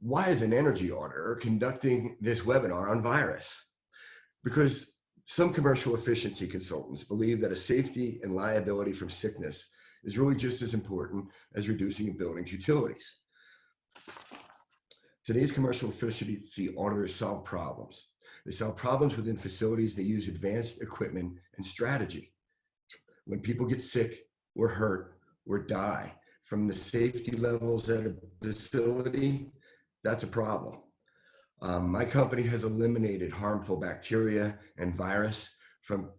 Why is an energy auditor conducting this webinar on virus? Because some commercial efficiency consultants believe that a safety and liability from sickness is really just as important as reducing a building's utilities. Today's commercial efficiency auditors solve problems. They solve problems within facilities that use advanced equipment and strategy. When people get sick or hurt or die from the safety levels at a facility, that's a problem. My company has eliminated harmful bacteria and virus from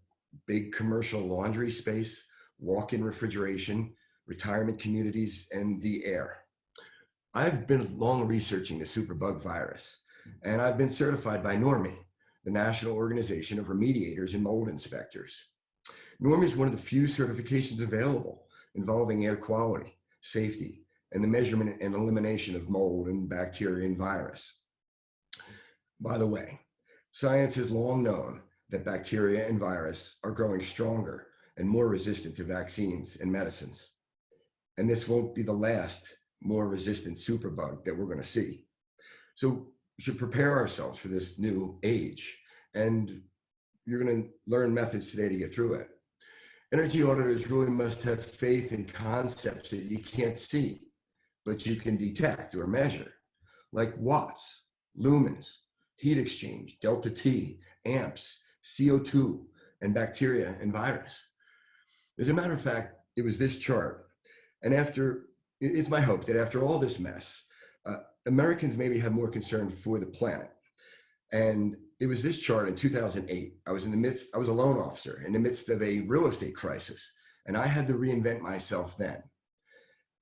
big commercial laundry space, walk-in refrigeration, retirement communities, and the air. I've been long researching the superbug virus, and I've been certified by NORMI, the National Organization of Remediators and Mold Inspectors. NORMI is one of the few certifications available involving air quality, safety, and the measurement and elimination of mold and bacteria and virus. By the way, science has long known that bacteria and virus are growing stronger and more resistant to vaccines and medicines. And this won't be the last more resistant superbug that we're going to see. So we should prepare ourselves for this new age. And you're going to learn methods today to get through it. Energy auditors really must have faith in concepts that you can't see, but you can detect or measure, like watts, lumens, heat exchange, delta T, amps, CO2, and bacteria and virus. As a matter of fact, it was this chart. And it's my hope that after all this mess, Americans maybe have more concern for the planet. And it was this chart in 2008. I was a loan officer in the midst of a real estate crisis, and I had to reinvent myself then.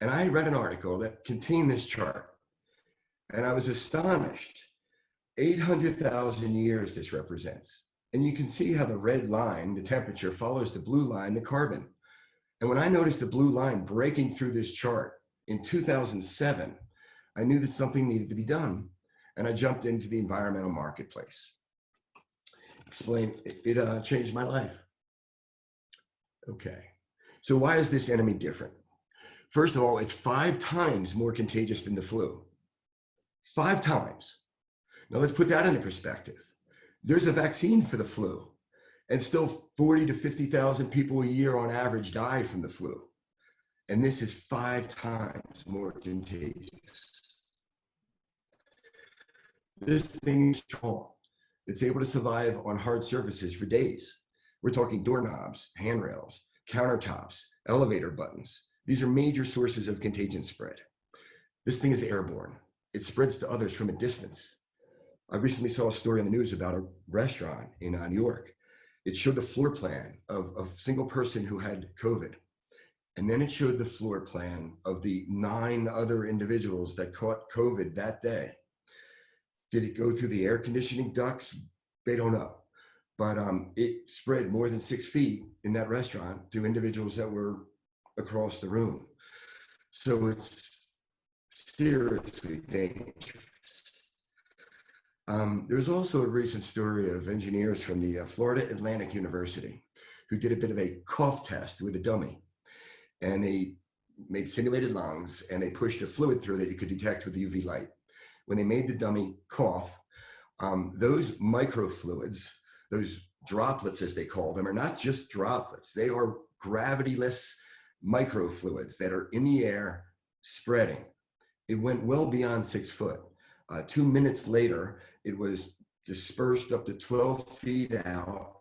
And I read an article that contained this chart, and I was astonished. 800,000 years this represents. And you can see how the red line, the temperature, follows the blue line, the carbon. And when I noticed the blue line breaking through this chart in 2007, I knew that something needed to be done. And I jumped into the environmental marketplace. It changed my life. Okay, so why is this enemy different? First of all, it's 5 times more contagious than the flu. 5 times. Now let's put that into perspective. There's a vaccine for the flu, and still 40 to 50,000 people a year on average die from the flu. And this is 5 times more contagious. This thing's strong. It's able to survive on hard surfaces for days. We're talking doorknobs, handrails, countertops, elevator buttons. These are major sources of contagion spread. This thing is airborne. It spreads to others from a distance. I recently saw a story on the news about a restaurant in New York. It showed the floor plan of a single person who had COVID. And then it showed the floor plan of the 9 other individuals that caught COVID that day. Did it go through the air conditioning ducts? They don't know. But it spread more than 6 feet in that restaurant to individuals that were across the room. So it's seriously dangerous. There's also a recent story of engineers from the Florida Atlantic University who did a bit of a cough test with a dummy. And they made simulated lungs and they pushed a fluid through that you could detect with UV light. When they made the dummy cough, those microfluids, those droplets as they call them, are not just droplets. They are gravityless microfluids that are in the air spreading. It went well beyond 6 foot. 2 minutes later, it was dispersed up to 12 feet out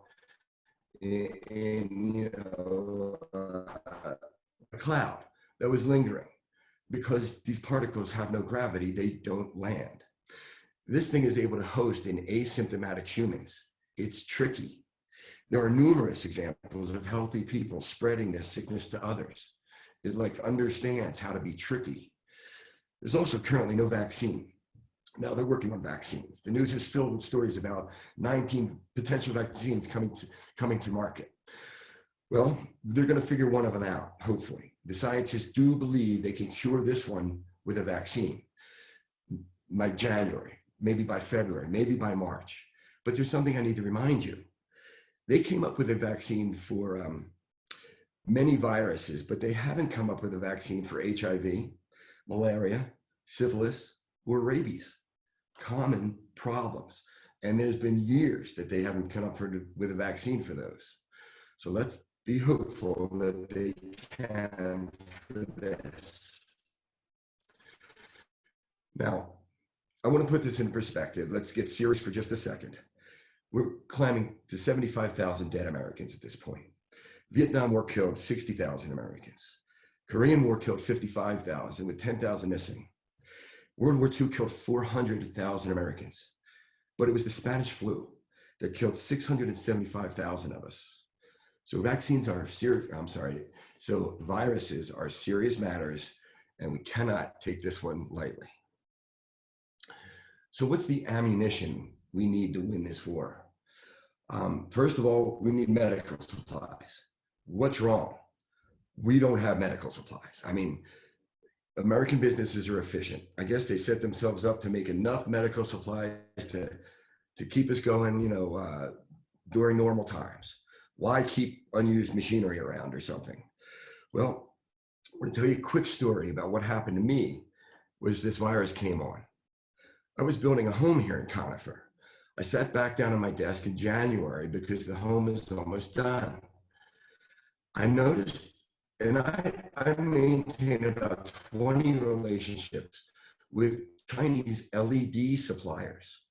in a cloud that was lingering. Because these particles have no gravity, they don't land. This thing is able to host in asymptomatic humans. It's tricky. There are numerous examples of healthy people spreading this sickness to others. It understands how to be tricky. There's also currently no vaccine. Now they're working on vaccines. The news is filled with stories about 19 potential vaccines coming to market. Well, they're going to figure one of them out, hopefully. The scientists do believe they can cure this one with a vaccine by January, maybe by February, maybe by March. But there's something I need to remind you. They came up with a vaccine for many viruses, but they haven't come up with a vaccine for HIV, malaria, syphilis, or rabies, common problems. And there's been years that they haven't come up with a vaccine for those. So let's be hopeful that they can for this. Now, I want to put this in perspective. Let's get serious for just a second. We're climbing to 75,000 dead Americans at this point. Vietnam War killed 60,000 Americans. Korean War killed 55,000 with 10,000 missing. World War II killed 400,000 Americans. But it was the Spanish flu that killed 675,000 of us. So vaccines are serious, so viruses are serious matters, and we cannot take this one lightly. So what's the ammunition we need to win this war? First of all, we need medical supplies. What's wrong? We don't have medical supplies. I mean, American businesses are efficient. I guess they set themselves up to make enough medical supplies to keep us going, during normal times. Why keep unused machinery around or something? Well, I want to tell you a quick story about what happened to me was this virus came on. I was building a home here in Conifer. I sat back down at my desk in January because the home is almost done. I noticed, and I maintain about 20 relationships with Chinese LED suppliers,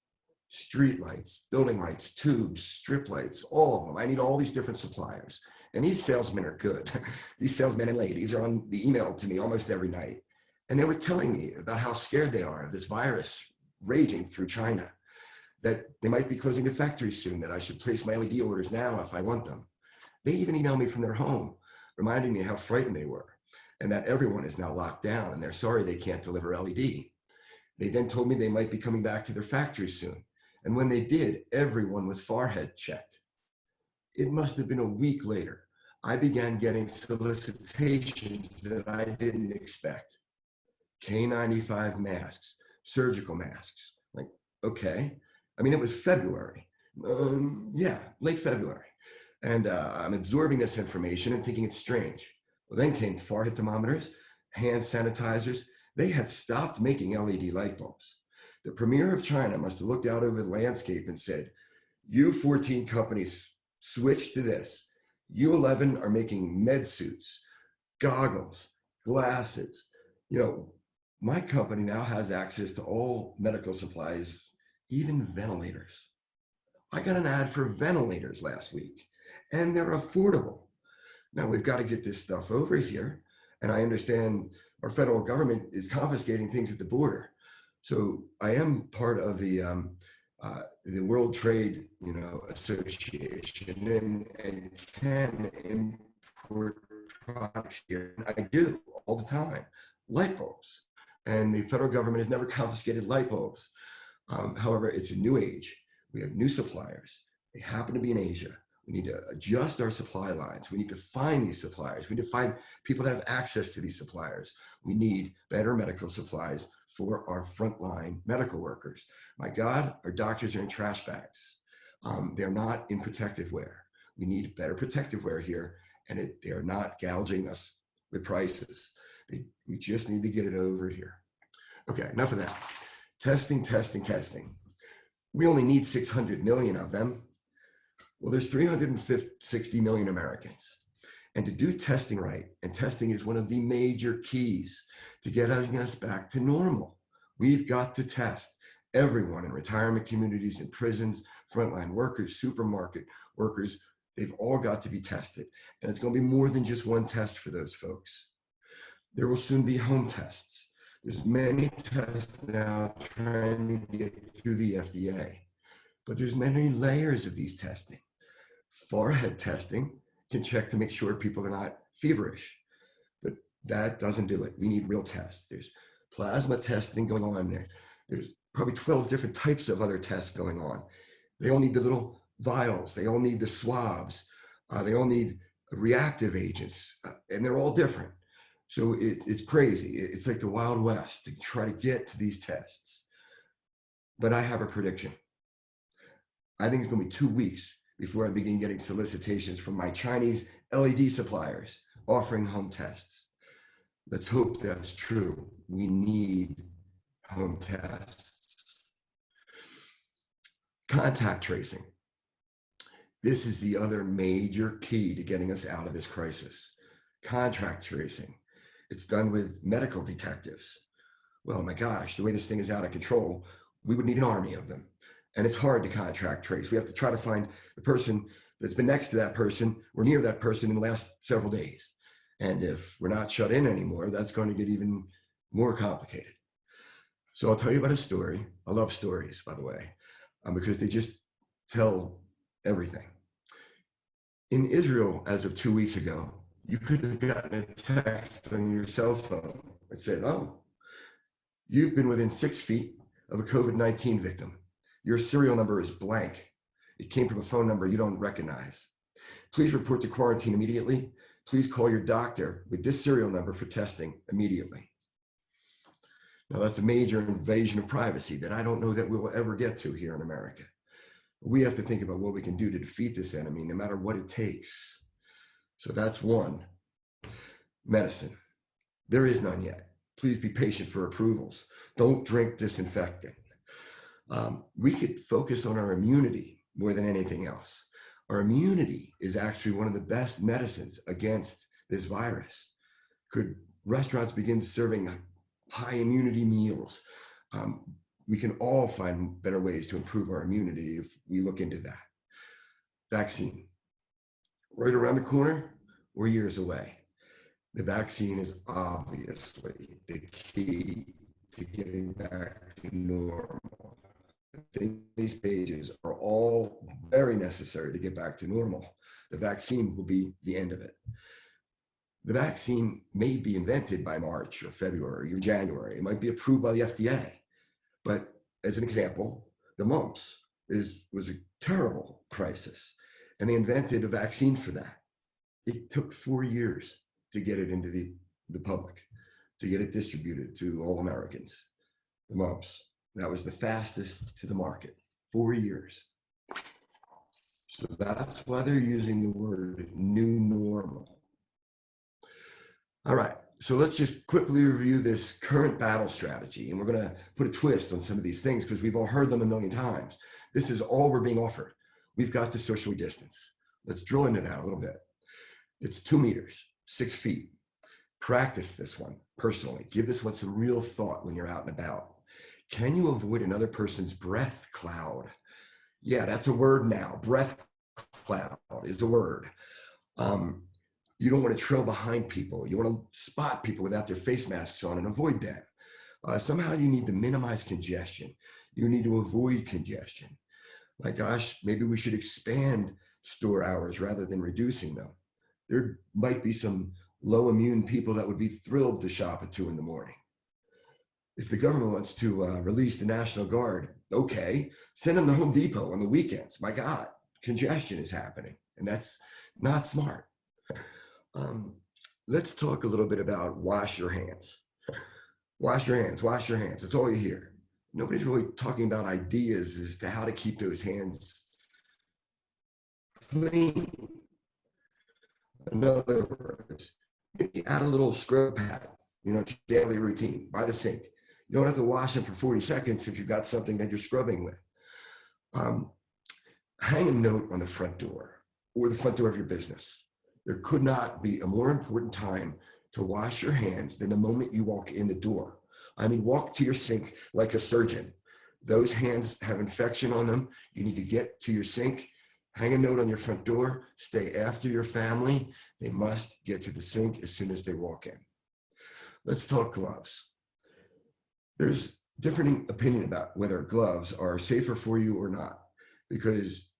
street lights, building lights, tubes, strip lights, all of them. I need all these different suppliers. And these salesmen are good. These salesmen and ladies are on the email to me almost every night. And they were telling me about how scared they are of this virus raging through China, that they might be closing the factories soon, that I should place my LED orders now if I want them. They even emailed me from their home, reminding me how frightened they were and that everyone is now locked down and they're sorry they can't deliver LED. They then told me they might be coming back to their factories soon. And when they did, everyone was forehead checked. It must have been a week later, I began getting solicitations that I didn't expect. K95 masks, surgical masks. Like, okay. I mean, it was February. Late February. And I'm absorbing this information and thinking it's strange. Well, then came forehead thermometers, hand sanitizers. They had stopped making LED light bulbs. The premier of China must have looked out over the landscape and said, you 14 companies switch to this. You 11 are making med suits, goggles, glasses. My company now has access to all medical supplies, even ventilators. I got an ad for ventilators last week, and they're affordable. Now we've got to get this stuff over here. And I understand our federal government is confiscating things at the border. So I am part of the World Trade, Association, and can import products here. And I do all the time, light bulbs. And the federal government has never confiscated light bulbs. However, it's a new age. We have new suppliers. They happen to be in Asia. We need to adjust our supply lines. We need to find these suppliers. We need to find people that have access to these suppliers. We need better medical supplies for our frontline medical workers. My God, our doctors are in trash bags. They're not in protective wear. We need better protective wear here, and they're not gouging us with prices. We just need to get it over here. Okay, enough of that. Testing. We only need 600 million of them. Well, there's 360 million Americans. And to do testing right, and testing is one of the major keys to getting us back to normal. We've got to test everyone in retirement communities, in prisons, frontline workers, supermarket workers. They've all got to be tested. And it's going to be more than just one test for those folks. There will soon be home tests. There's many tests now trying to get through the FDA, but there's many layers of these testing. Forehead testing can check to make sure people are not feverish, but that doesn't do it. We need real tests. There's plasma testing going on there. There's probably 12 different types of other tests going on. They all need the little vials. They all need the swabs. They all need reactive agents, and they're all different. So it's crazy. It's like the Wild West to try to get to these tests. But I have a prediction. I think it's going to be 2 weeks before I begin getting solicitations from my Chinese LED suppliers offering home tests. Let's hope that's true. We need home tests. Contact tracing. This is the other major key to getting us out of this crisis. Contact tracing. It's done with medical detectives. Well, my gosh, the way this thing is out of control, we would need an army of them. And it's hard to contact trace. We have to try to find the person that's been next to that person or near that person in the last several days. And if we're not shut in anymore, that's going to get even more complicated. So I'll tell you about a story. I love stories, by the way, because they just tell everything. In Israel, as of 2 weeks ago, you could have gotten a text on your cell phone that said, oh, you've been within 6 feet of a COVID-19 victim. Your serial number is blank. It came from a phone number you don't recognize. Please report to quarantine immediately. Please call your doctor with this serial number for testing immediately. Now, that's a major invasion of privacy that I don't know that we will ever get to here in America. We have to think about what we can do to defeat this enemy, no matter what it takes. So that's one. Medicine. There is none yet. Please be patient for approvals. Don't drink disinfectant. We could focus on our immunity more than anything else. Our immunity is actually one of the best medicines against this virus. Could restaurants begin serving high immunity meals? We can all find better ways to improve our immunity if we look into that. Vaccine. Right around the corner, we're years away. The vaccine is obviously the key to getting back to normal. These pages are all very necessary to get back to normal. The vaccine will be the end of it. The vaccine may be invented by March or February or January. It might be approved by the FDA. But as an example, the mumps was a terrible crisis, and they invented a vaccine for that. It took 4 years to get it into the public, to get it distributed to all Americans. The mumps, that was the fastest to the market, 4 years. So that's why they're using the word new normal. All right, so let's just quickly review this current battle strategy, and we're going to put a twist on some of these things because we've all heard them a million times. This is all we're being offered. We've got to socially distance. Let's drill into that a little bit. It's 2 meters, 6 feet. Practice this one personally. Give this one some real thought when you're out and about. Can you avoid another person's breath cloud? Yeah, that's a word now. Breath cloud is a word. You don't want to trail behind people. You want to spot people without their face masks on and avoid them. Somehow you need to minimize congestion. You need to avoid congestion. My gosh, maybe we should expand store hours rather than reducing them. There might be some low immune people that would be thrilled to shop at 2 in the morning. If the government wants to release the National Guard, okay, send them to Home Depot on the weekends. My God, congestion is happening, and that's not smart. Let's talk a little bit about wash your hands. Wash your hands, wash your hands. That's all you hear. Nobody's really talking about ideas as to how to keep those hands clean. In other words, maybe add a little scrub pad, to your daily routine by the sink. You don't have to wash them for 40 seconds if you've got something that you're scrubbing with. Hang a note on the front door or the front door of your business. There could not be a more important time to wash your hands than the moment you walk in the door. I mean, walk to your sink like a surgeon. Those hands have infection on them. You need to get to your sink, hang a note on your front door, stay after your family. They must get to the sink as soon as they walk in. Let's talk gloves. There's different opinion about whether gloves are safer for you or not, because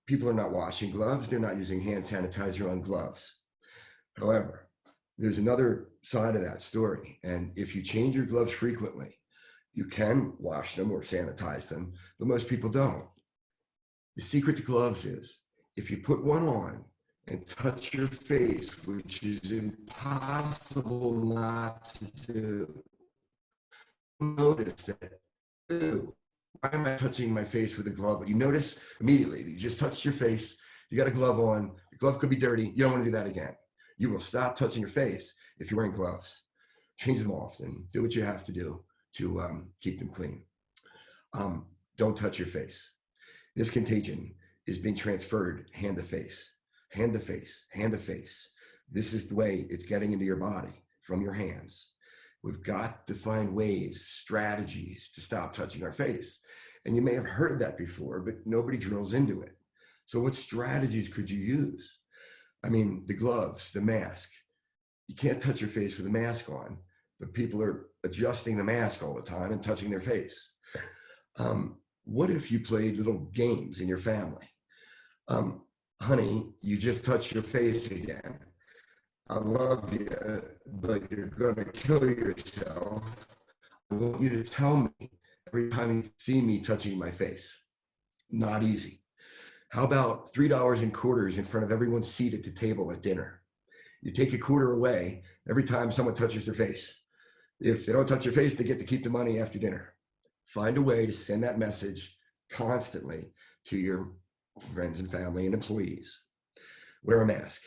people are not washing gloves. They're not using hand sanitizer on gloves. However, there's another side of that story. And if you change your gloves frequently, you can wash them or sanitize them, but most people don't. The secret to gloves is if you put one on and touch your face, which is impossible not to do, notice that, ew, why am I touching my face with a glove? But you notice immediately, you just touched your face, you got a glove on, the glove could be dirty, you don't want to do that again. You will stop touching your face if you're wearing gloves. Change them often, do what you have to do to keep them clean. Don't touch your face. This contagion is being transferred hand to face, hand to face, hand to face. This is the way it's getting into your body from your hands. We've got to find ways, strategies to stop touching our face. And you may have heard that before, but nobody drills into it. So what strategies could you use? I mean, the gloves, the mask. You can't touch your face with a mask on, but people are adjusting the mask all the time and touching their face. What if you played little games in your family? Honey, you just touched your face again. I love you, but you're gonna kill yourself. I want you to tell me every time you see me touching my face. Not easy. How about $3 in quarters in front of everyone's seat at the table at dinner? You take a quarter away every time someone touches their face. If they don't touch your face, they get to keep the money after dinner. Find a way to send that message constantly to your friends and family and employees. Wear a mask.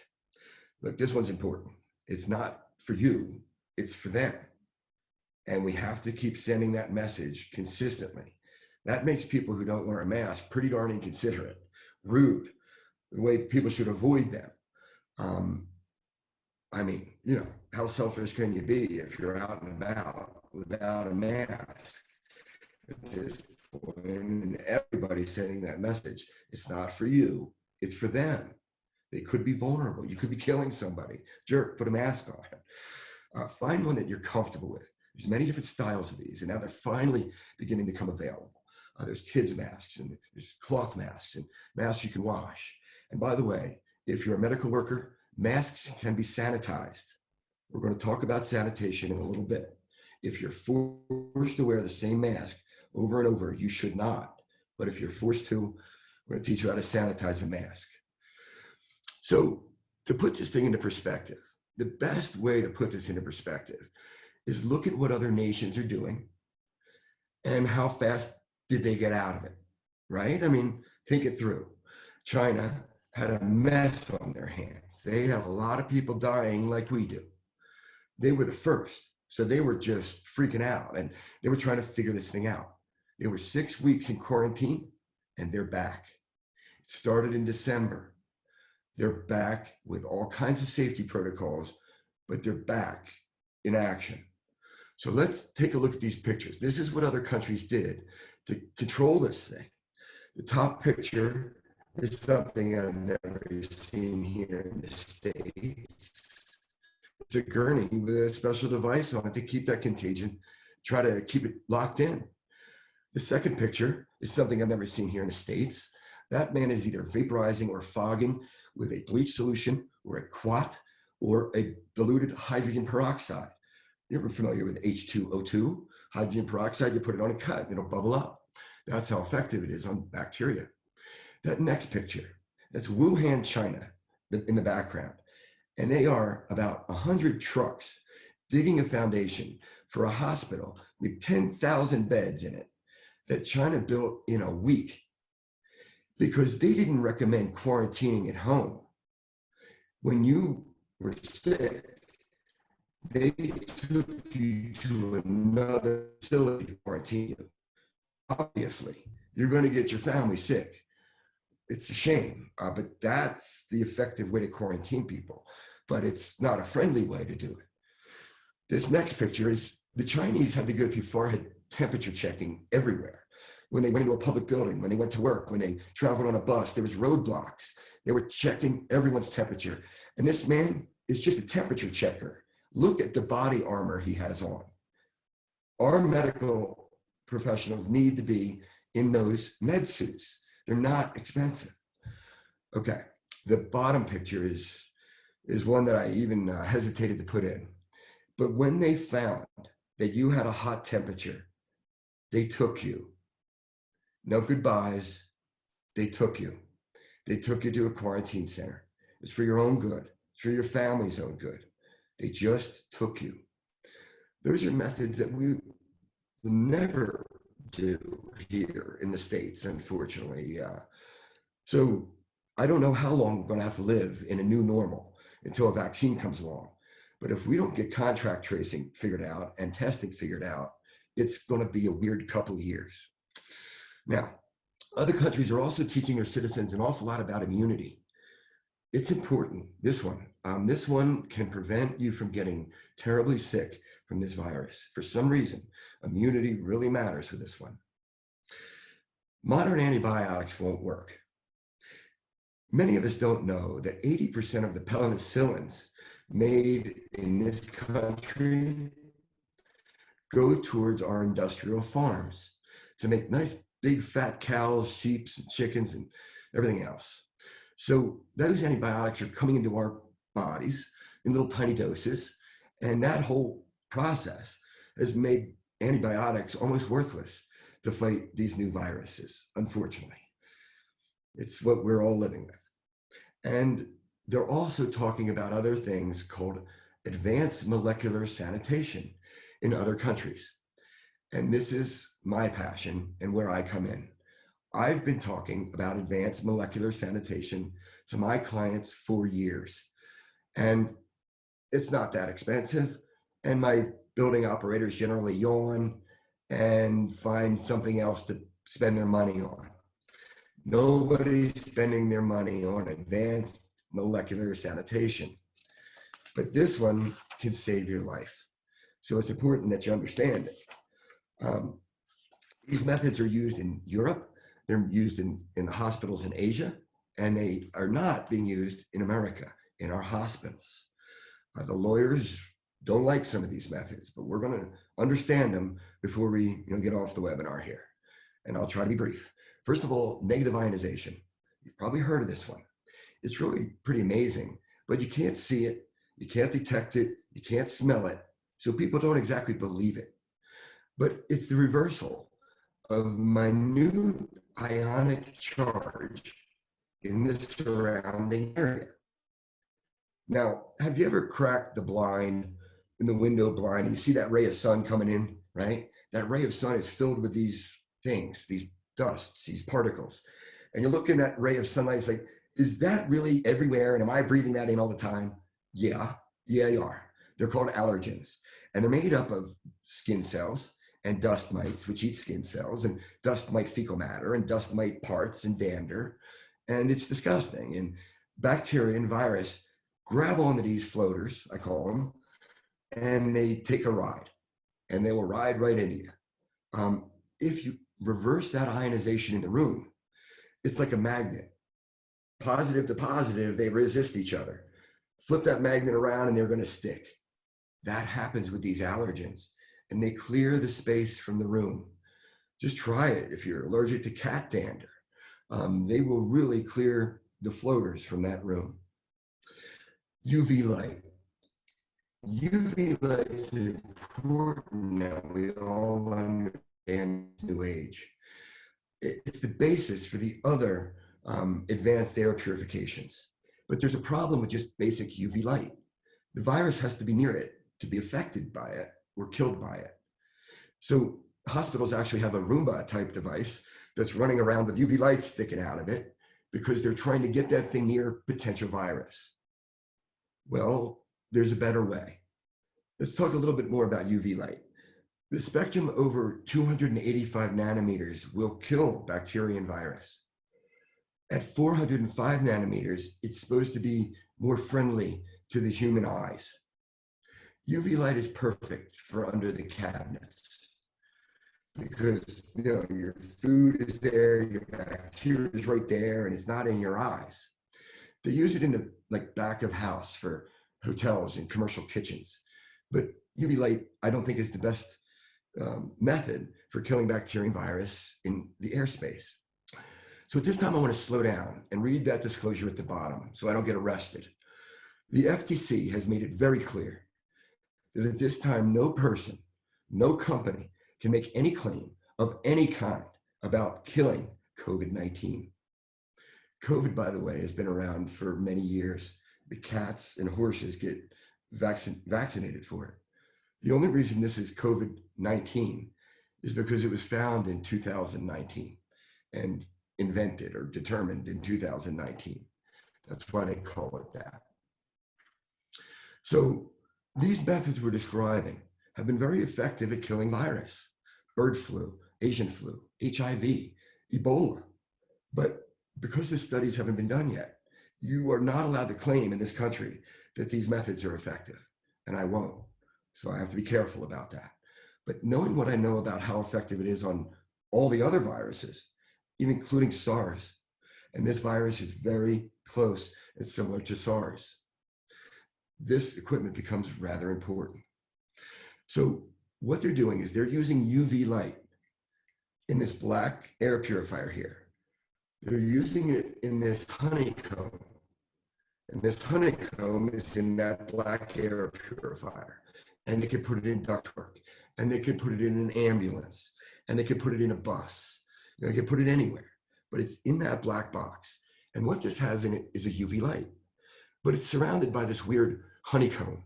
Look, this one's important. It's not for you, it's for them. And we have to keep sending that message consistently. That makes people who don't wear a mask pretty darn inconsiderate, rude, the way people should avoid them. I mean, how selfish can you be if you're out and about without a mask? At this point, and everybody's sending that message. It's not for you, it's for them. They could be vulnerable. You could be killing somebody. Jerk, put a mask on. Find one that you're comfortable with. There's many different styles of these, and now they're finally beginning to come available. There's kids masks, and there's cloth masks, and masks you can wash. And by the way, if you're a medical worker, masks can be sanitized. We're going to talk about sanitation in a little bit. If you're forced to wear the same mask over and over, you should not. But if you're forced to, we're going to teach you how to sanitize a mask. So to put this thing into perspective, the best way to put this into perspective is look at what other nations are doing and how fast did they get out of it, right? I mean, think it through. China had a mess on their hands. They have a lot of people dying like we do. They were the first, so they were just freaking out, and they were trying to figure this thing out. They were 6 weeks in quarantine, and they're back. It started in December. They're back with all kinds of safety protocols, but they're back in action. So let's take a look at these pictures. This is what other countries did to control this thing. The top picture is something I've never seen here in the States. It's a gurney with a special device on it to keep that contagion, try to keep it locked in. The second picture is something I've never seen here in the States. That man is either vaporizing or fogging with a bleach solution or a quat or a diluted hydrogen peroxide. You're familiar with H2O2, hydrogen peroxide, you put it on a cut, it'll bubble up. That's how effective it is on bacteria. That next picture, that's Wuhan, China, in the background. And they are about 100 trucks digging a foundation for a hospital with 10,000 beds in it that China built in a week because they didn't recommend quarantining at home. When you were sick, they took you to another facility to quarantine you. Obviously, you're going to get your family sick. It's a shame, but that's the effective way to quarantine people. But it's not a friendly way to do it. This next picture is the Chinese had to go through forehead temperature checking everywhere. When they went into a public building, when they went to work, when they traveled on a bus, there was roadblocks. They were checking everyone's temperature. And this man is just a temperature checker. Look at the body armor he has on. Our medical professionals need to be in those med suits. They're not expensive. Okay, the bottom picture is one that I even hesitated to put in. But when they found that you had a hot temperature, they took you. No goodbyes, they took you. They took you to a quarantine center. It's for your own good. It's for your family's own good. They just took you. Those are methods that we never do here in the States, unfortunately. So I don't know how long we're going to have to live in a new normal until a vaccine comes along. But if we don't get contract tracing figured out and testing figured out, it's going to be a weird couple of years. Now, other countries are also teaching their citizens an awful lot about immunity. It's important, this one can prevent you from getting terribly sick from this virus. For some reason, immunity really matters with this one. Modern antibiotics won't work. Many of us don't know that 80% of the penicillins made in this country go towards our industrial farms to make nice big fat cows, sheep, and chickens, and everything else. So those antibiotics are coming into our bodies in little tiny doses, and that whole process has made antibiotics almost worthless to fight these new viruses, unfortunately. It's what we're all living with. And they're also talking about other things called advanced molecular sanitation in other countries. And this is my passion and where I come in. I've been talking about advanced molecular sanitation to my clients for years. And it's not that expensive. And my building operators generally yawn and find something else to spend their money on. Nobody's spending their money on advanced molecular sanitation. But this one can save your life. So it's important that you understand it. These methods are used in Europe. They're used in the hospitals in Asia, and they are not being used in America, in our hospitals. The lawyers don't like some of these methods, but we're going to understand them before we get off the webinar here. And I'll try to be brief. First of all, negative ionization. You've probably heard of this one. It's really pretty amazing, but you can't see it, you can't detect it, you can't smell it, so people don't exactly believe it. But it's the reversal of minute ionic charge in the surrounding area. Now, have you ever cracked the blind, in the window blind, and you see that ray of sun coming in, right? That ray of sun is filled with these things, these dusts, these particles. And you look in that ray of sunlight, it's like, is that really everywhere? And am I breathing that in all the time? Yeah, you are. They're called allergens. And they're made up of skin cells and dust mites, which eat skin cells, and dust mite fecal matter, and dust mite parts and dander. And it's disgusting. And bacteria and virus grab onto these floaters, I call them, and they take a ride. And they will ride right into you. If you reverse that ionization in the room, it's like a magnet. Positive to positive, they resist each other. Flip that magnet around and they're going to stick. That happens with these allergens, and they clear the space from the room. Just try it if you're allergic to cat dander. They will really clear the floaters from that room. UV light. UV light is important now. We all understand new age. It's the basis for the other advanced air purifications. But there's a problem with just basic UV light. The virus has to be near it to be affected by it or killed by it. So hospitals actually have a Roomba type device that's running around with UV lights sticking out of it because they're trying to get that thing near potential virus. Well, there's a better way. Let's talk a little bit more about UV light. The spectrum over 285 nanometers will kill bacteria and virus. At 405 nanometers, it's supposed to be more friendly to the human eyes. UV light is perfect for under the cabinets because your food is there, your bacteria is right there, and it's not in your eyes. They use it in the back of house for hotels and commercial kitchens, but UV light I don't think is the best method for killing bacteria and virus in the airspace. So at this time, I want to slow down and read that disclosure at the bottom so I don't get arrested. The FTC has made it very clear that at this time, no person, no company can make any claim of any kind about killing COVID-19. COVID, by the way, has been around for many years. The cats and horses get vaccinated for it. The only reason this is COVID-19 is because it was found in 2019 and invented or determined in 2019. That's why they call it that. So these methods we're describing have been very effective at killing virus. bird flu, Asian flu, HIV, Ebola. But because the studies haven't been done yet, you are not allowed to claim in this country that these methods are effective, and I won't. So I have to be careful about that. But knowing what I know about how effective it is on all the other viruses, even including SARS, and this virus is very close and similar to SARS, this equipment becomes rather important. So what they're doing is they're using UV light in this black air purifier here. They're using it in this honeycomb. And this honeycomb is in that black air purifier. And they can put it in ductwork. And they can put it in an ambulance. And they can put it in a bus. They can put it anywhere. But it's in that black box. And what this has in it is a UV light. But it's surrounded by this weird honeycomb.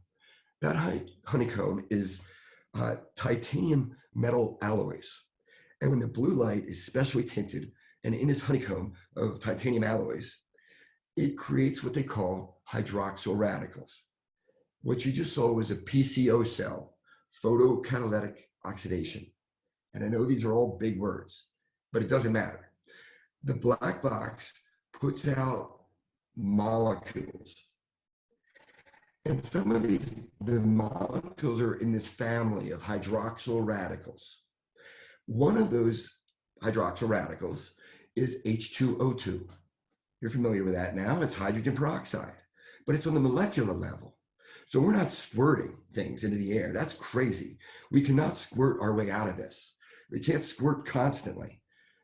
That honeycomb is titanium metal alloys. And when the blue light is specially tinted and in this honeycomb of titanium alloys, it creates what they call hydroxyl radicals. What you just saw was a PCO cell, photocatalytic oxidation. And I know these are all big words, but it doesn't matter. The black box puts out molecules. And some of the molecules are in this family of hydroxyl radicals. One of those hydroxyl radicals is H2O2. You're familiar with that now. It's hydrogen peroxide, but it's on the molecular level. So we're not squirting things into the air. That's crazy. We cannot squirt our way out of this. We can't squirt constantly,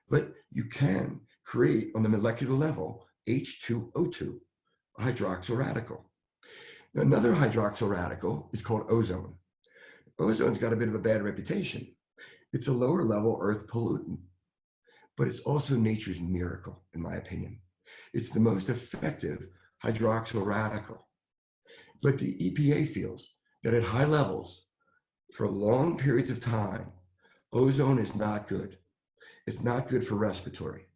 but you can create on the molecular level H2O2, a hydroxyl radical. Now, another hydroxyl radical is called ozone. Ozone's got a bit of a bad reputation. It's a lower level earth pollutant, but it's also nature's miracle, in my opinion. It's the most effective hydroxyl radical. But the EPA feels that at high levels, for long periods of time, ozone is not good. It's not good for respiratory.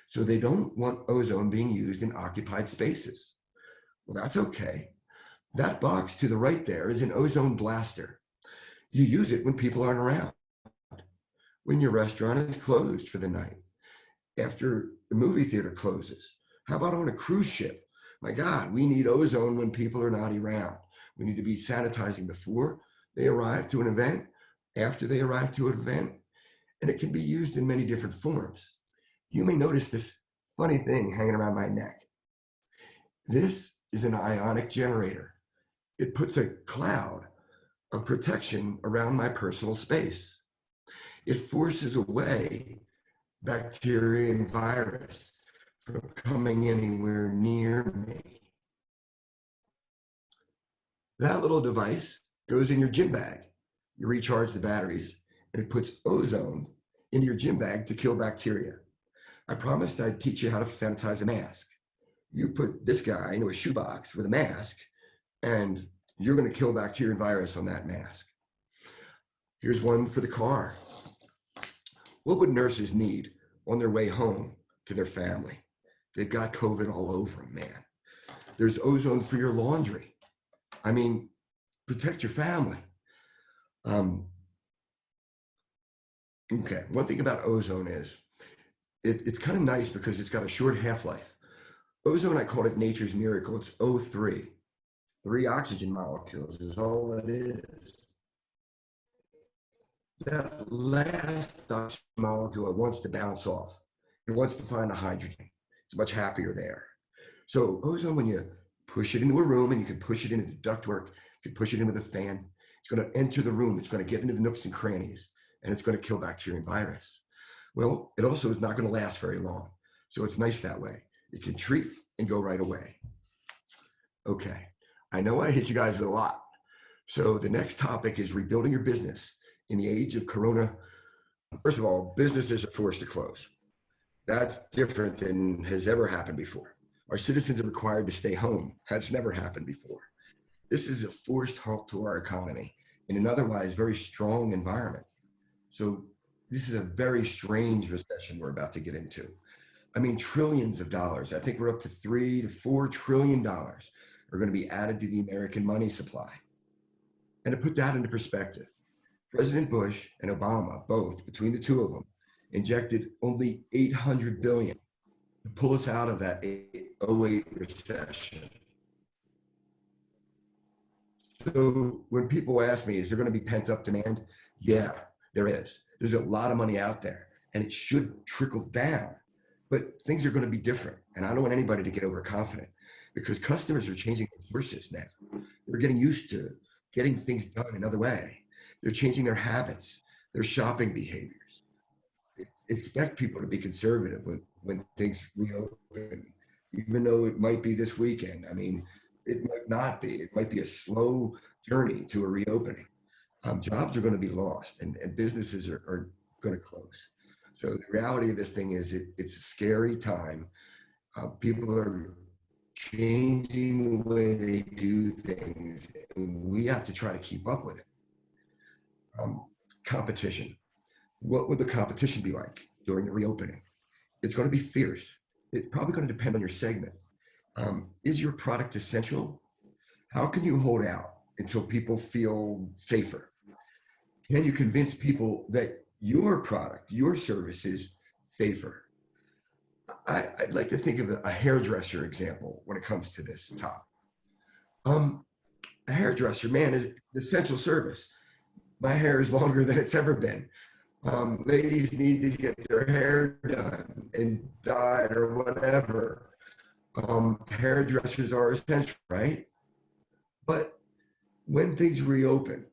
So they don't want ozone being used in occupied spaces. Well, that's okay. That box to the right there is an ozone blaster. You use it when people aren't around, when your restaurant is closed for the night, after the movie theater closes. How about on a cruise ship? My God, we need ozone when people are not around. We need to be sanitizing before they arrive to an event, after they arrive to an event, and it can be used in many different forms. You may notice this funny thing hanging around my neck. This is an ionic generator. It puts a cloud of protection around my personal space. It forces away bacteria and virus from coming anywhere near me. That little device goes in your gym bag. You recharge the batteries, and it puts ozone into your gym bag to kill bacteria. I promised I'd teach you how to sanitize a mask. You put this guy into a shoebox with a mask, and you're going to kill bacteria and virus on that mask. Here's one for the car. What would nurses need on their way home to their family? They've got COVID all over them, man. There's ozone for your laundry. I mean, protect your family. Okay, one thing about ozone is it's kind of nice because it's got a short half-life. Ozone, I call it nature's miracle. It's O3. 3 oxygen molecules is all it is. That last oxygen molecule wants to bounce off. It wants to find a hydrogen. It's much happier there. So ozone, when you push it into a room, and you can push it into the ductwork, you can push it in with a fan, it's going to enter the room, it's going to get into the nooks and crannies, and it's going to kill bacteria and virus. Well, it also is not going to last very long. So it's nice that way. It can treat and go right away. Okay, I know I hit you guys with a lot. So the next topic is rebuilding your business in the age of Corona. First of all, businesses are forced to close. That's different than has ever happened before. Our citizens are required to stay home. That's never happened before. This is a forced halt to our economy in an otherwise very strong environment. So this is a very strange recession we're about to get into. I mean, trillions of dollars. I think we're up to $3 to $4 trillion are going to be added to the American money supply. And to put that into perspective, President Bush and Obama, both between the two of them, injected only $800 billion to pull us out of that '08 recession. So when people ask me, is there going to be pent up demand? Yeah, there is. There's a lot of money out there and it should trickle down, but things are going to be different. And I don't want anybody to get overconfident because customers are changing their sources now. They're getting used to getting things done another way. They're changing their habits, their shopping behaviors. Expect people to be conservative when things reopen, even though it might be this weekend. I mean, it might not be. It might be a slow journey to a reopening. Jobs are going to be lost and businesses are going to close. So the reality of this thing is it's a scary time. People are changing the way they do things, and we have to try to keep up with it. Competition. What would the competition be like during the reopening? It's going to be fierce. It's probably going to depend on your segment. Is your product essential? How can you hold out until people feel safer? Can you convince people that your product, your service is safer? I'd like to think of a hairdresser example when it comes to this topic. A hairdresser, man, is an essential service. My hair is longer than it's ever been. Ladies need to get their hair done and dyed or whatever. Hairdressers are essential, right? But when things reopen,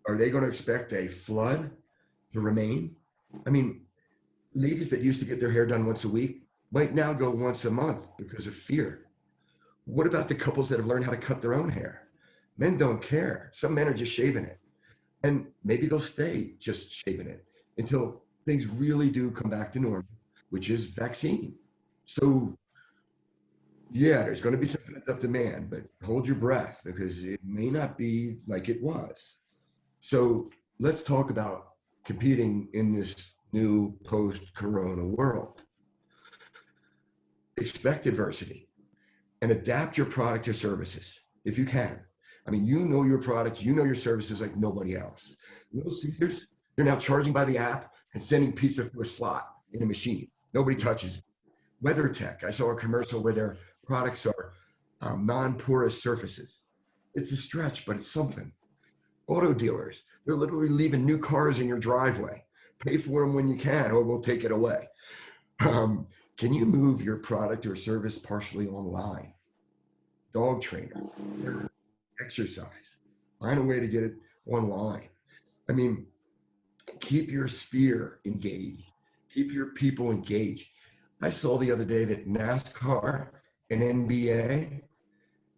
are they going to expect a flood to remain? I mean, ladies that used to get their hair done once a week might now go once a month because of fear. What about the couples that have learned how to cut their own hair? Men don't care. Some men are just shaving it. And maybe they'll stay just shaving it until things really do come back to normal, which is vaccine. So yeah, there's going to be some pent up demand, but hold your breath because it may not be like it was. So let's talk about competing in this new post-corona world. Expect adversity and adapt your product or services if you can. I mean, you know your product, you know your services like nobody else. Little Caesars, they're now charging by the app and sending pizza through a slot in a machine. Nobody touches it. WeatherTech, I saw a commercial where their products are non-porous surfaces. It's a stretch, but it's something. Auto dealers, they're literally leaving new cars in your driveway. Pay for them when you can, or we'll take it away. Can you move your product or service partially online? Dog trainer, exercise, find a way to get it online. I mean, keep your sphere engaged, keep your people engaged. I saw the other day that NASCAR and NBA,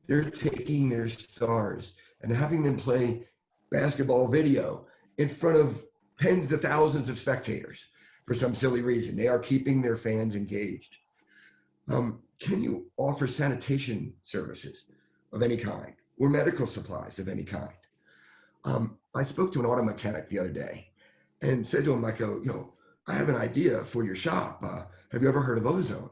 they're taking their stars and having them play basketball video in front of tens of thousands of spectators for some silly reason. They are keeping their fans engaged. Can you offer sanitation services of any kind or medical supplies of any kind? I spoke to an auto mechanic the other day and said to him, like, I have an idea for your shop. Have you ever heard of ozone?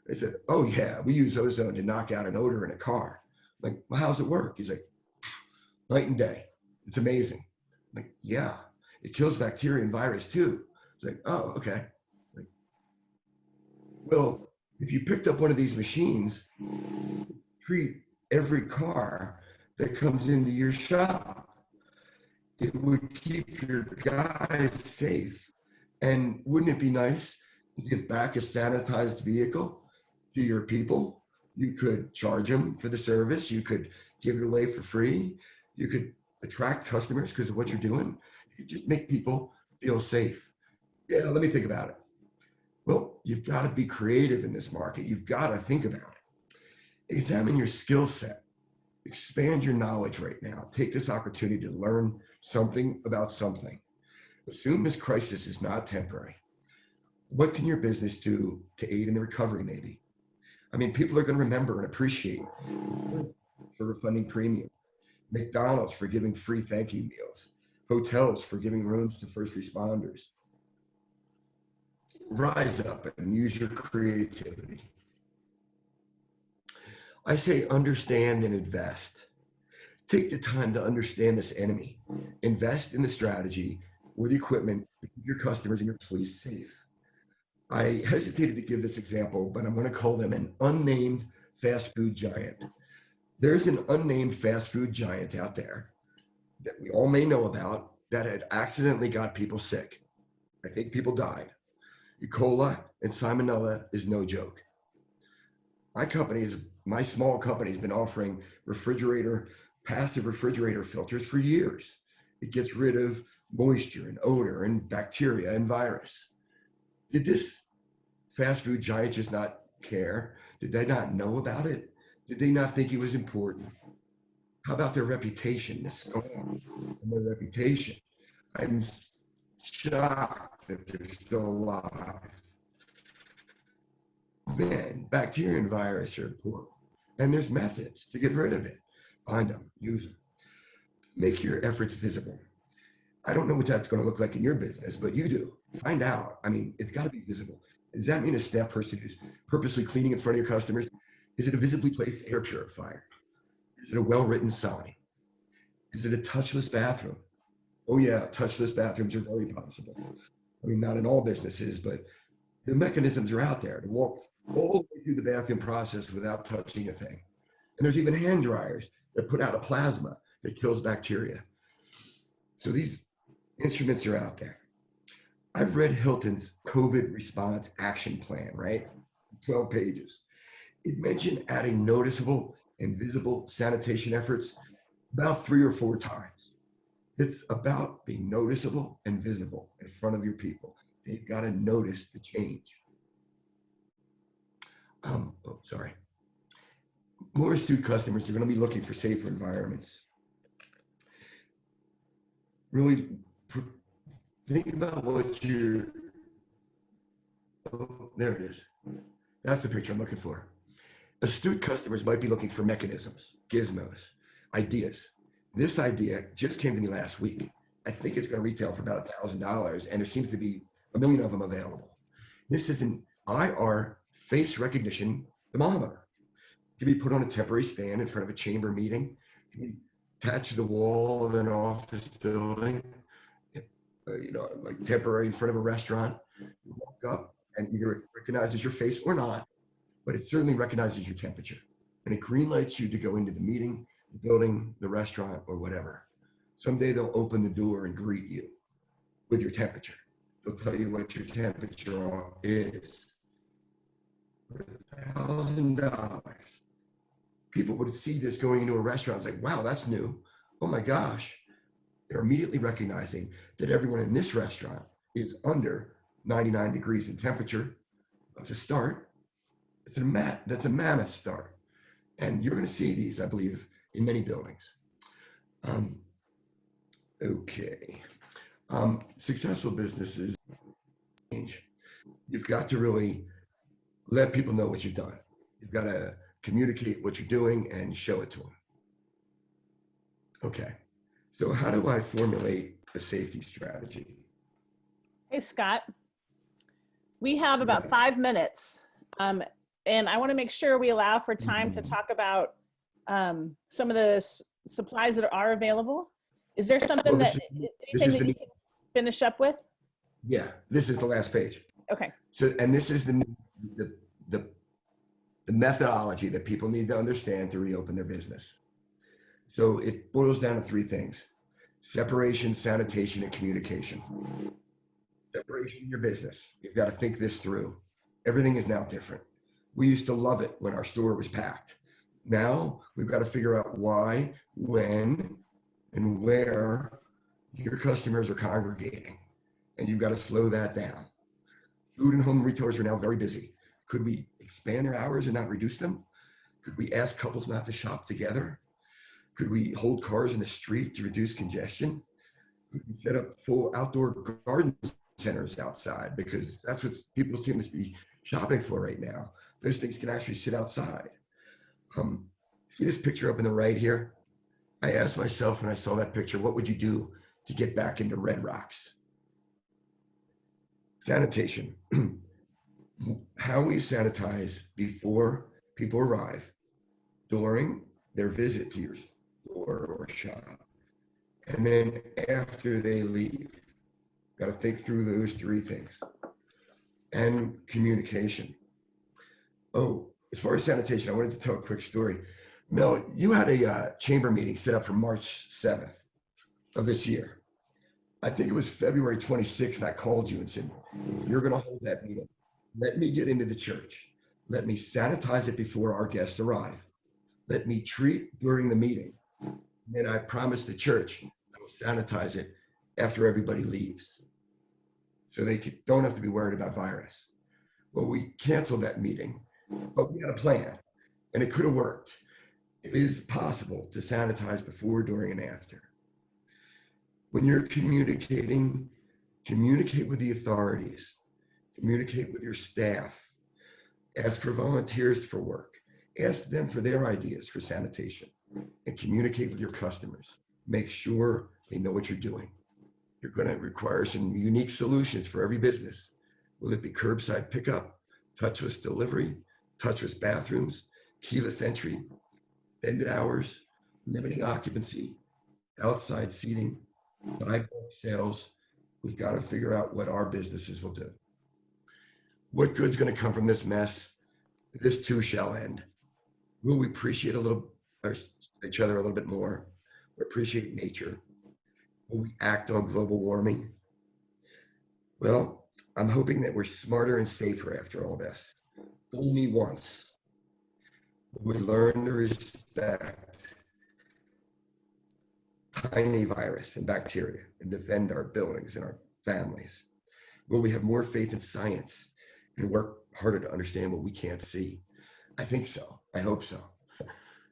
They said, oh yeah, we use ozone to knock out an odor in a car. I'm like, well, how's it work? He's like, night and day. It's amazing. I'm like, yeah, it kills bacteria and virus too. It's like, oh, okay. Like, well, if you picked up one of these machines, treat every car that comes into your shop, it would keep your guys safe. And wouldn't it be nice to give back a sanitized vehicle to your people? You could charge them for the service. You could give it away for free. You could attract customers because of what you're doing. You just make people feel safe. Yeah, let me think about it. Well, you've got to be creative in this market. You've got to think about it. Examine your skill set. Expand your knowledge right now. Take this opportunity to learn something about something. Assume this crisis is not temporary. What can your business do to aid in the recovery, maybe? I mean, people are going to remember and appreciate for refunding premium, McDonald's for giving free thank you meals, hotels for giving rooms to first responders. Rise up and use your creativity. I say understand and invest. Take the time to understand this enemy. Invest in the strategy or the equipment to keep your customers and your employees safe. I hesitated to give this example, but I'm going to call them an unnamed fast food giant. There's an unnamed fast food giant out there that we all may know about that had accidentally got people sick. I think people died. E. coli and salmonella is no joke. My small company has been offering passive refrigerator filters for years. It gets rid of moisture and odor and bacteria and virus. Did this fast food giant just not care? Did they not know about it? Did they not think it was important? How about their reputation, the scar and their reputation? I'm shocked that they're still alive. Man, bacteria and virus are important, and there's methods to get rid of it. Find them, use them. Make your efforts visible. I don't know what that's going to look like in your business, but you do. Find out. I mean, it's got to be visible. Does that mean a staff person who's purposely cleaning in front of your customers? Is it a visibly placed air purifier? Is it a well-written sign? Is it a touchless bathroom? Oh yeah, touchless bathrooms are very possible. I mean, not in all businesses, but the mechanisms are out there to walk all the way through the bathroom process without touching a thing. And there's even hand dryers that put out a plasma that kills bacteria. So these instruments are out there. I've read Hilton's COVID response action plan, right? 12 pages. It mentioned adding noticeable and visible sanitation efforts about 3 or 4 times. It's about being noticeable and visible in front of your people. They've got to notice the change. More astute customers are going to be looking for safer environments. Really think about what there it is. That's the picture I'm looking for. Astute customers might be looking for mechanisms, gizmos, ideas. This idea just came to me last week. I think it's going to retail for about $1,000, and there seems to be 1 million of them available. This is an IR face recognition thermometer. It can be put on a temporary stand in front of a chamber meeting. It can be attached to the wall of an office building, like temporary in front of a restaurant. You walk up and either it recognizes your face or not, but it certainly recognizes your temperature. And it green lights you to go into the meeting, the building, the restaurant, or whatever. Someday they'll open the door and greet you with your temperature. They'll tell you what your temperature is. For $1,000. People would see this going into a restaurant, like, wow, that's new. Oh my gosh. They're immediately recognizing that everyone in this restaurant is under 99 degrees in temperature. That's a start. That's a mammoth start. And you're going to see these, I believe, in many buildings. Okay. Successful businesses change. You've got to really let people know what you've done. You've got to communicate what you're doing and show it to them. Okay. So how do I formulate a safety strategy? Hey, Scott. We have about 5 minutes. And I want to make sure we allow for time to talk about some of the supplies that are available. Is there something anything that you can finish up with? Yeah, this is the last page. Okay. So, and this is the methodology that people need to understand to reopen their business. So it boils down to 3 things: separation, sanitation, and communication. Separation in your business. You've got to think this through. Everything is now different. We used to love it when our store was packed. Now we've got to figure out why, when, and where your customers are congregating. And you've got to slow that down. Food and home retailers are now very busy. Could we expand their hours and not reduce them? Could we ask couples not to shop together? Could we hold cars in the street to reduce congestion? Could we set up full outdoor garden centers outside? Because that's what people seem to be shopping for right now. Those things can actually sit outside. See this picture up in the right here? I asked myself when I saw that picture, what would you do to get back into Red Rocks? Sanitation. How we sanitize before people arrive, during their visit to your store or shop, and then after they leave. Got to think through those three things. And communication. Oh, as far as sanitation, I wanted to tell a quick story. Mel, you had a chamber meeting set up for March 7th of this year. I think it was February 26th, and I called you and said, you're going to hold that meeting. Let me get into the church. Let me sanitize it before our guests arrive. Let me treat during the meeting. And I promised the church I will sanitize it after everybody leaves. So they don't have to be worried about virus. Well, we canceled that meeting, but we had a plan, and it could have worked. It is possible to sanitize before, during, and after. When you're communicating, communicate with the authorities, communicate with your staff, ask for volunteers for work, ask them for their ideas for sanitation, and communicate with your customers. Make sure they know what you're doing. You're going to require some unique solutions for every business. Will it be curbside pickup, touchless delivery, touchless bathrooms, keyless entry, extended hours, limiting occupancy, outside seating, sidewalk sales? We've got to figure out what our businesses will do. What good's going to come from this mess? This too shall end. Will we appreciate each other a little bit more? We appreciate nature. Will we act on global warming? Well, I'm hoping that we're smarter and safer after all this. Fool me once. We learn to respect tiny virus and bacteria and defend our buildings and our families. Will we have more faith in science and work harder to understand what we can't see? I think so. I hope so.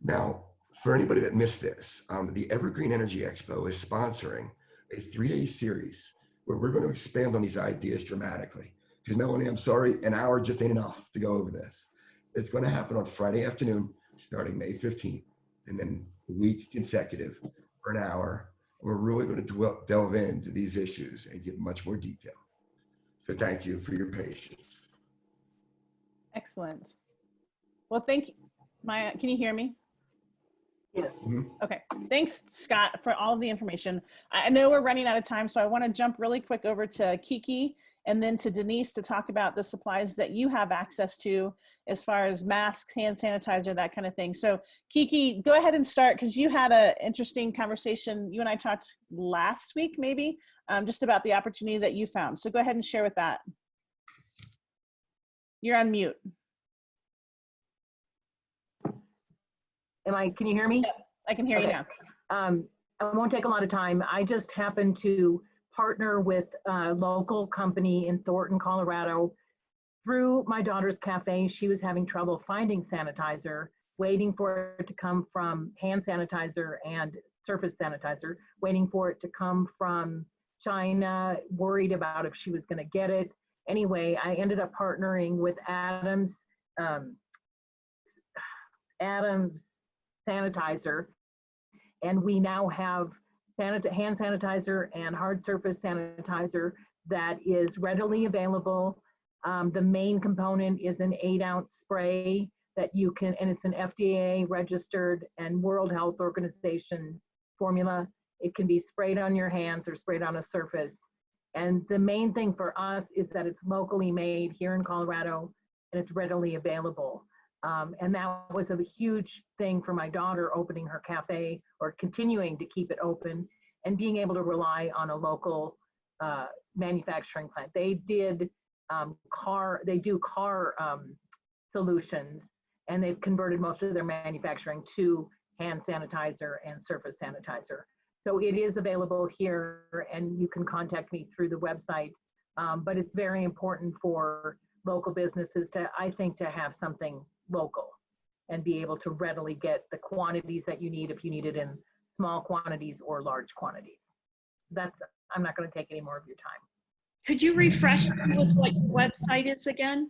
Now, for anybody that missed this, the Evergreen Energy Expo is sponsoring a 3-day series where we're going to expand on these ideas dramatically. Because Melanie, I'm sorry, an hour just ain't enough to go over this. It's going to happen on Friday afternoon, starting May 15th, and then a week consecutive for an hour. We're really going to delve into these issues and give much more detail. So thank you for your patience. Excellent. Well, thank you. Maya, can you hear me? Yes. Okay. Thanks, Scott, for all of the information. I know we're running out of time, so I want to jump really quick over to Kiki and then to Denise to talk about the supplies that you have access to as far as masks, hand sanitizer, that kind of thing. So Kiki, go ahead and start, because you had an interesting conversation. You and I talked last week, maybe, just about the opportunity that you found. So go ahead and share with that. You're on mute. Can you hear me? Yep, I can hear you now. I won't take a lot of time. I just happened to partner with a local company in Thornton, Colorado. Through my daughter's cafe, she was having trouble finding sanitizer, waiting for it to come from hand sanitizer and surface sanitizer, waiting for it to come from China, worried about if she was going to get it. Anyway, I ended up partnering with Adams sanitizer, and we now have hand sanitizer and hard surface sanitizer that is readily available. The main component is an 8-ounce spray that you can, and it's an FDA registered and World Health Organization formula. It can be sprayed on your hands or sprayed on a surface. And the main thing for us is that it's locally made here in Colorado and it's readily available. And that was a huge thing for my daughter, opening her cafe or continuing to keep it open and being able to rely on a local manufacturing plant. They did car solutions, and they've converted most of their manufacturing to hand sanitizer and surface sanitizer. So it is available here, and you can contact me through the website. But it's very important for local businesses to, I think, to have something local and be able to readily get the quantities that you need if you need it in small quantities or large quantities. I'm not going to take any more of your time. Could you refresh with what your website is again?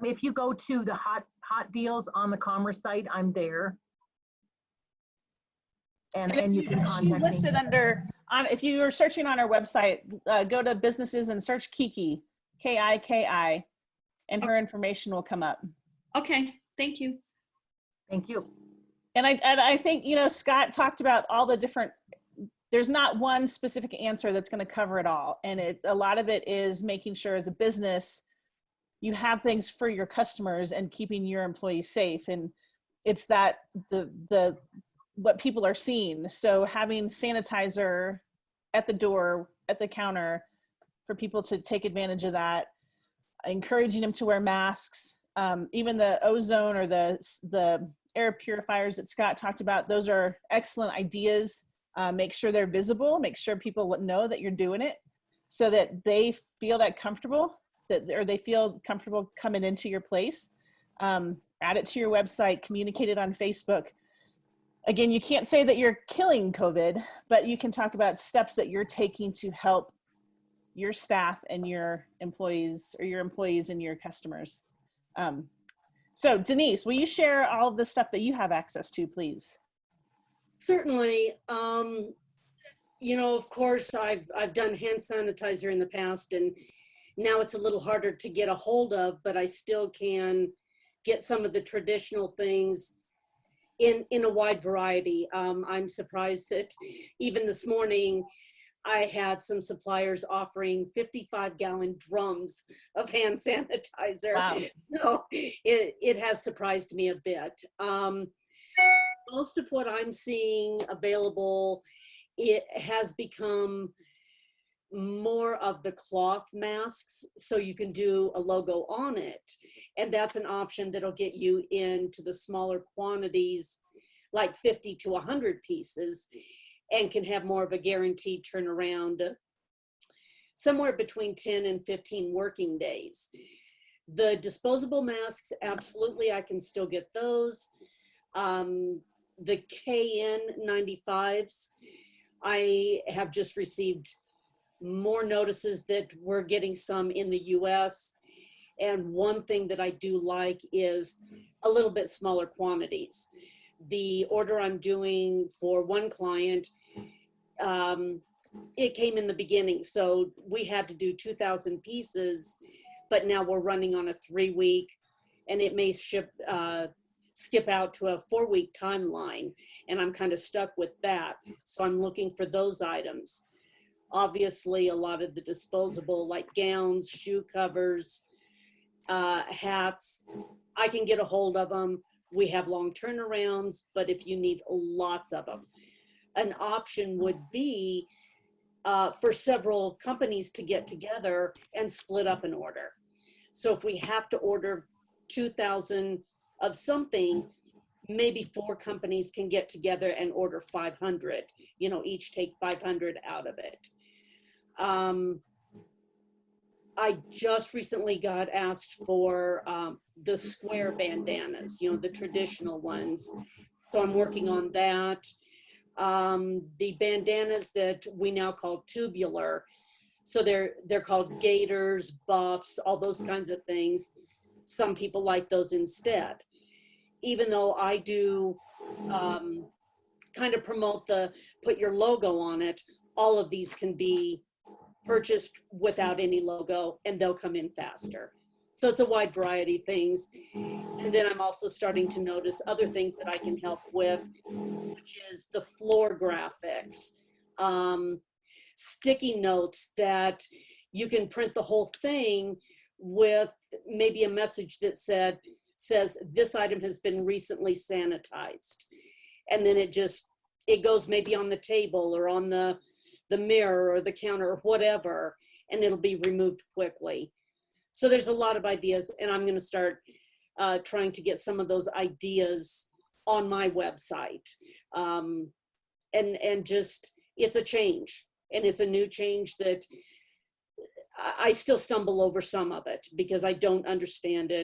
If you go to the hot deals on the Commerce site, I'm there. And you can contact me. She's listed under, if you are searching on our website, go to businesses and search Kiki, K-I-K-I, and her information will come up. Okay, thank you. Thank you. And I think, Scott talked about all the different there's not one specific answer that's going to cover it all. And a lot of it is making sure as a business, you have things for your customers and keeping your employees safe. And it's that what people are seeing. So having sanitizer at the door, at the counter, for people to take advantage of that, encouraging them to wear masks, even the ozone or the air purifiers that Scott talked about, those are excellent ideas. Make sure they're visible, make sure people know that you're doing it so that they feel that comfortable, or they feel comfortable coming into your place. Add it to your website, communicate it on Facebook. Again, you can't say that you're killing COVID, but you can talk about steps that you're taking to help your staff and your employees, or your employees and your customers. So Denise, will you share all of the stuff that you have access to, please? Certainly. You know, of course, I've done hand sanitizer in the past, and now it's a little harder to get a hold of, but I still can get some of the traditional things in a wide variety. I'm surprised that even this morning, I had some suppliers offering 55-gallon drums of hand sanitizer. Wow. So it has surprised me a bit. Most of what I'm seeing available, it has become more of the cloth masks, so you can do a logo on it. And that's an option that'll get you into the smaller quantities, like 50 to 100 pieces, and can have more of a guaranteed turnaround, somewhere between 10 and 15 working days. The disposable masks, absolutely, I can still get those. The KN95s, I have just received more notices that we're getting some in the US. And one thing that I do like is a little bit smaller quantities. The order I'm doing for one client, it came in the beginning. So we had to do 2,000 pieces, but now we're running on a 3-week, and it may skip out to a 4-week timeline. And I'm kind of stuck with that. So I'm looking for those items. Obviously, a lot of the disposable, like gowns, shoe covers, hats, I can get a hold of them. We have long turnarounds, but if you need lots of them, an option would be for several companies to get together and split up an order. So if we have to order 2,000 of something, maybe 4 companies can get together and order 500, you know, each take 500 out of it. I just recently got asked for the square bandanas, you know, the traditional ones. So I'm working on that. The bandanas that we now call tubular. So they're called gaiters, buffs, all those kinds of things. Some people like those instead. Even though I do kind of promote the put your logo on it, all of these can be purchased without any logo, and they'll come in faster. So it's a wide variety of things. And then I'm also starting to notice other things that I can help with, which is the floor graphics, sticky notes that you can print the whole thing with maybe a message that says this item has been recently sanitized. And then it goes maybe on the table or on the mirror or the counter or whatever, and it'll be removed quickly. So there's a lot of ideas, and I'm going to start trying to get some of those ideas on my website. And just, it's a change, and it's a new change that I still stumble over some of it because I don't understand it.